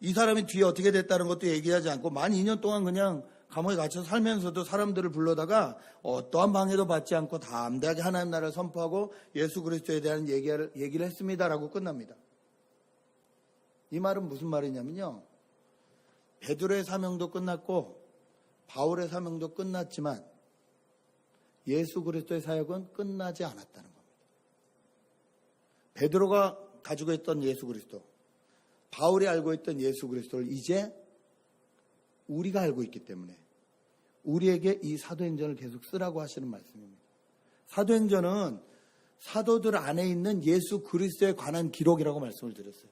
이 사람이 뒤에 어떻게 됐다는 것도 얘기하지 않고 만 2년 동안 그냥 감옥에 갇혀 살면서도 사람들을 불러다가 어떠한 방해도 받지 않고 담대하게 하나님 나라를 선포하고 예수 그리스도에 대한 얘기를 했습니다라고 끝납니다. 이 말은 무슨 말이냐면요, 베드로의 사명도 끝났고 바울의 사명도 끝났지만 예수 그리스도의 사역은 끝나지 않았다는 겁니다. 베드로가 가지고 있던 예수 그리스도, 바울이 알고 있던 예수 그리스도를 이제 우리가 알고 있기 때문에 우리에게 이 사도행전을 계속 쓰라고 하시는 말씀입니다. 사도행전은 사도들 안에 있는 예수 그리스도에 관한 기록이라고 말씀을 드렸어요.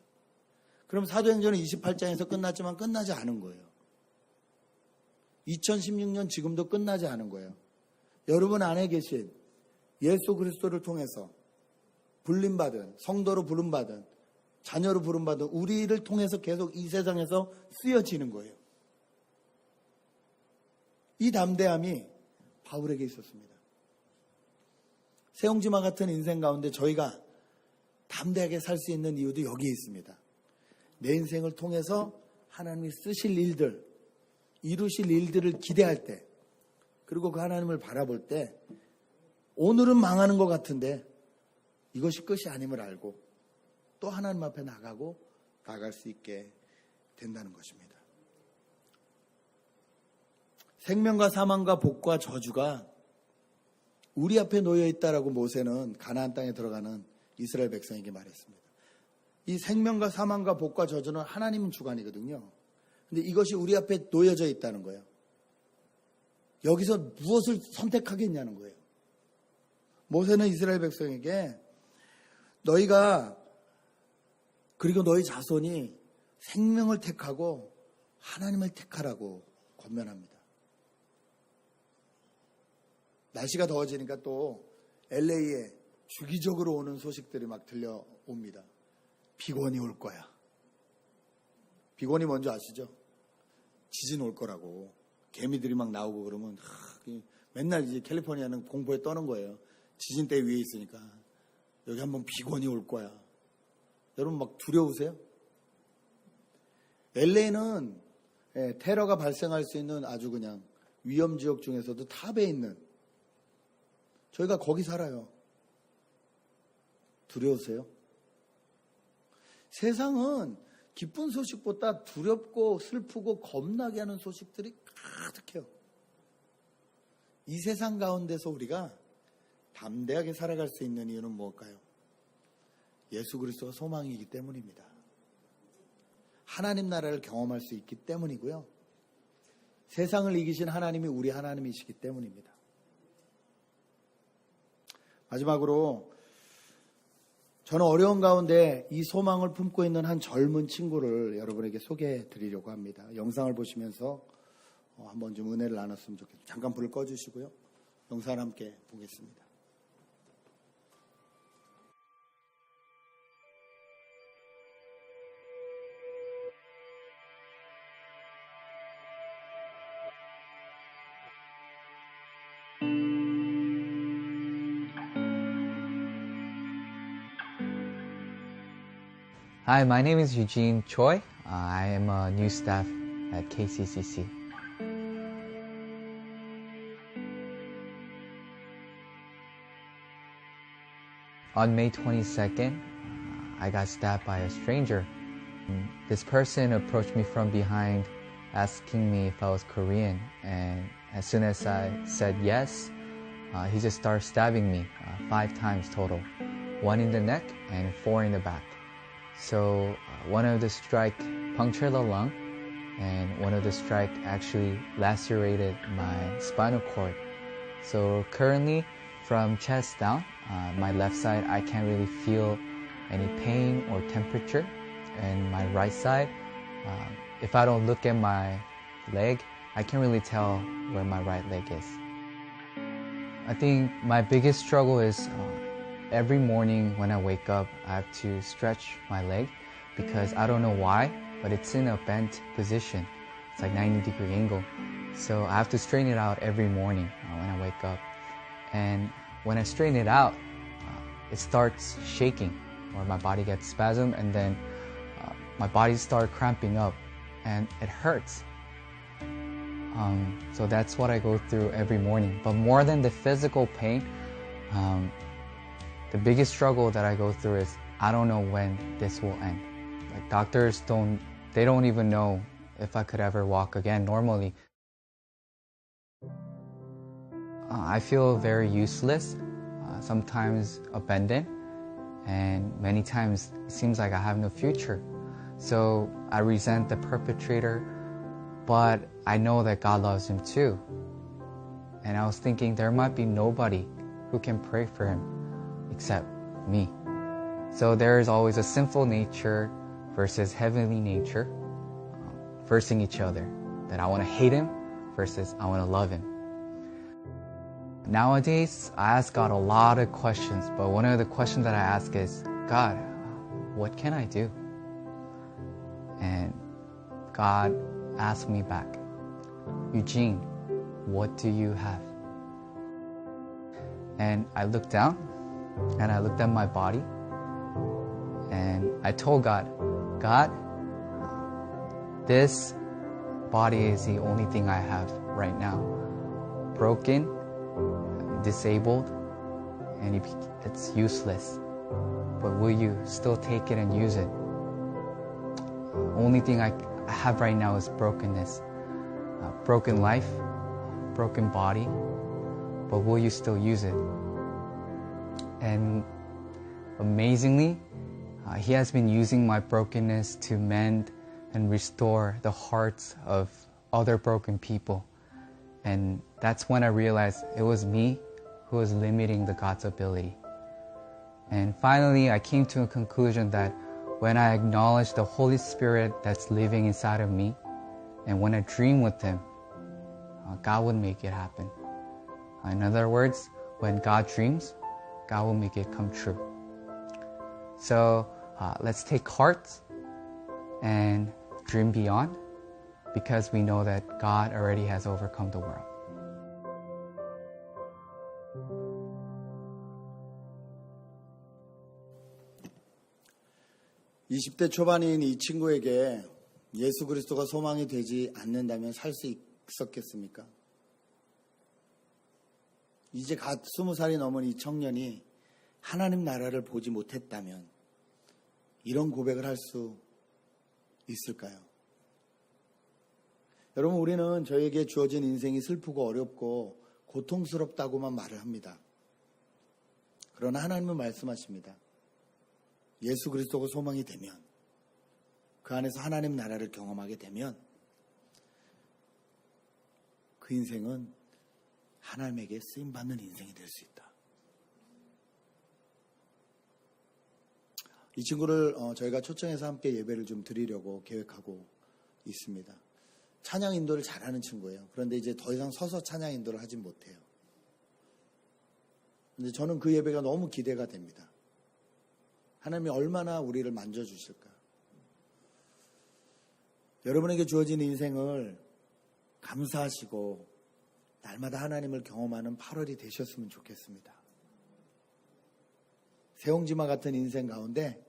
그럼 사도행전은 28장에서 끝났지만 끝나지 않은 거예요. 2016년 지금도 끝나지 않은 거예요. 여러분 안에 계신 예수 그리스도를 통해서 불림받은, 성도로 부름받은, 자녀로 부름받은 우리를 통해서 계속 이 세상에서 쓰여지는 거예요. 이 담대함이 바울에게 있었습니다. 새옹지마 같은 인생 가운데 저희가 담대하게 살 수 있는 이유도 여기에 있습니다. 내 인생을 통해서 하나님이 쓰실 일들, 이루실 일들을 기대할 때, 그리고 그 하나님을 바라볼 때 오늘은 망하는 것 같은데 이것이 끝이 아님을 알고 또 하나님 앞에 나갈 수 있게 된다는 것입니다. 생명과 사망과 복과 저주가 우리 앞에 놓여 있다라고 모세는 가나안 땅에 들어가는 이스라엘 백성에게 말했습니다. 이 생명과 사망과 복과 저주는 하나님 주관이거든요. 근데 이것이 우리 앞에 놓여져 있다는 거예요. 여기서 무엇을 선택하겠냐는 거예요. 모세는 이스라엘 백성에게 너희가 그리고 너희 자손이 생명을 택하고 하나님을 택하라고 권면합니다. 날씨가 더워지니까 또 LA에 주기적으로 오는 소식들이 막 들려옵니다. 비건이 올 거야. 비건이 뭔지 아시죠? 지진 올 거라고. 개미들이 막 나오고 그러면 맨날 이제 캘리포니아는 공포에 떠는 거예요. 지진대 위에 있으니까 여기 한번 비건이 올 거야. 여러분 막 두려우세요? LA는 테러가 발생할 수 있는 아주 그냥 위험 지역 중에서도 탑에 있는, 저희가 거기 살아요. 두려우세요? 세상은 기쁜 소식보다 두렵고 슬프고 겁나게 하는 소식들이 가득해요. 이 세상 가운데서 우리가 담대하게 살아갈 수 있는 이유는 무엇일까요? 예수 그리스도가 소망이기 때문입니다. 하나님 나라를 경험할 수 있기 때문이고요. 세상을 이기신 하나님이 우리 하나님이시기 때문입니다. 마지막으로 저는 어려운 가운데 이 소망을 품고 있는 한 젊은 친구를 여러분에게 소개해 드리려고 합니다. 영상을 보시면서 한번 좀 은혜를 나눴으면 좋겠습니다. 잠깐 불을 꺼주시고요. 영상을 함께 보겠습니다. Hi, my name is Eugene Choi. I am a new staff at KCCC. On May 22nd, I got stabbed by a stranger. This person approached me from behind, asking me if I was Korean, and as soon as I said yes, he just started stabbing me 5 times total, 1 in the neck and 4 in the back. So one of the strike punctured the lung, and one of the strike actually lacerated my spinal cord. So currently, from chest down, my left side, I can't really feel any pain or temperature. And my right side, if I don't look at my leg, I can't really tell where my right leg is. I think my biggest struggle is every morning when I wake up, I have to stretch my leg because I don't know why, but it's in a bent position. It's like 90-degree angle. So I have to straighten it out every morning when I wake up. And when I straighten it out, it starts shaking, or my body gets spasm, and then my body starts cramping up, and it hurts. So that's what I go through every morning. But more than the physical pain, the biggest struggle that I go through is I don't know when this will end. Like doctors don't even know if I could ever walk again normally. I feel very useless, sometimes abandoned, and many times it seems like I have no future. So I resent the perpetrator, but I know that God loves him too. And I was thinking there might be nobody who can pray for him except me. So there is always a sinful nature versus heavenly nature versing each other. That I want to hate him versus I want to love him. Nowadays, I ask God a lot of questions, but one of the questions that I ask is, God, what can I do? And God asked me back, Eugene, what do you have? And I looked down, and I looked at my body, and I told God, God, this body is the only thing I have right now. Broken, disabled, and it's useless. But will you still take it and use it? Only thing I have right now is brokenness. Broken life, broken body, but will you still use it? And amazingly, he has been using my brokenness to mend and restore the hearts of other broken people. And that's when I realized it was me who was limiting the God's ability. And finally, I came to a conclusion that when I acknowledge the Holy Spirit that's living inside of me, and when I dream with Him, God would make it happen. In other words, when God dreams, God will make it come true. So let's take heart and dream beyond, because we know that God already has overcome the world. (20대) 초반인 이 친구에게 예수 그리스도가 소망이 되지 않는다면 살 수 있었겠습니까? 이제 갓 20살이 넘은 이 청년이 하나님 나라를 보지 못했다면 이런 고백을 할 수 있을까요? 여러분, 우리는 저에게 주어진 인생이 슬프고 어렵고 고통스럽다고만 말을 합니다. 그러나 하나님은 말씀하십니다. 예수 그리스도가 소망이 되면, 그 안에서 하나님 나라를 경험하게 되면 그 인생은 하나님에게 쓰임받는 인생이 될 수 있다. 이 친구를 저희가 초청해서 함께 예배를 좀 드리려고 계획하고 있습니다. 찬양 인도를 잘하는 친구예요. 그런데 이제 더 이상 서서 찬양 인도를 하진 못해요. 근데 저는 그 예배가 너무 기대가 됩니다. 하나님이 얼마나 우리를 만져주실까. 여러분에게 주어진 인생을 감사하시고 날마다 하나님을 경험하는 8월이 되셨으면 좋겠습니다. 세옹지마 같은 인생 가운데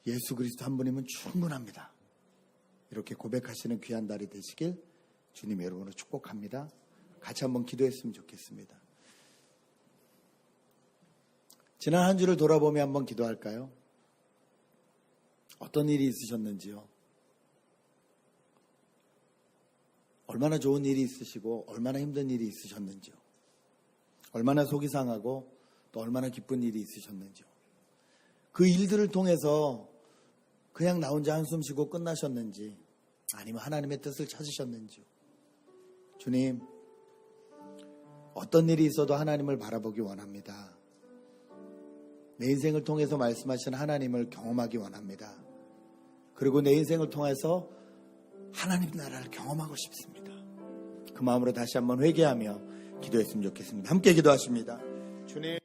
예수 그리스도 한 분이면 충분합니다. 이렇게 고백하시는 귀한 날이 되시길 주님 여러분을 축복합니다. 같이 한번 기도했으면 좋겠습니다. 지난 한 주를 돌아보며 한번 기도할까요? 어떤 일이 있으셨는지요? 얼마나 좋은 일이 있으시고 얼마나 힘든 일이 있으셨는지요? 얼마나 속이 상하고 또 얼마나 기쁜 일이 있으셨는지요? 그 일들을 통해서 그냥 나 혼자 한숨 쉬고 끝나셨는지, 아니면 하나님의 뜻을 찾으셨는지요? 주님, 어떤 일이 있어도 하나님을 바라보기 원합니다. 내 인생을 통해서 말씀하신 하나님을 경험하기 원합니다. 그리고 내 인생을 통해서 하나님 나라를 경험하고 싶습니다. 그 마음으로 다시 한번 회개하며 기도했으면 좋겠습니다. 함께 기도하십니다. 주님.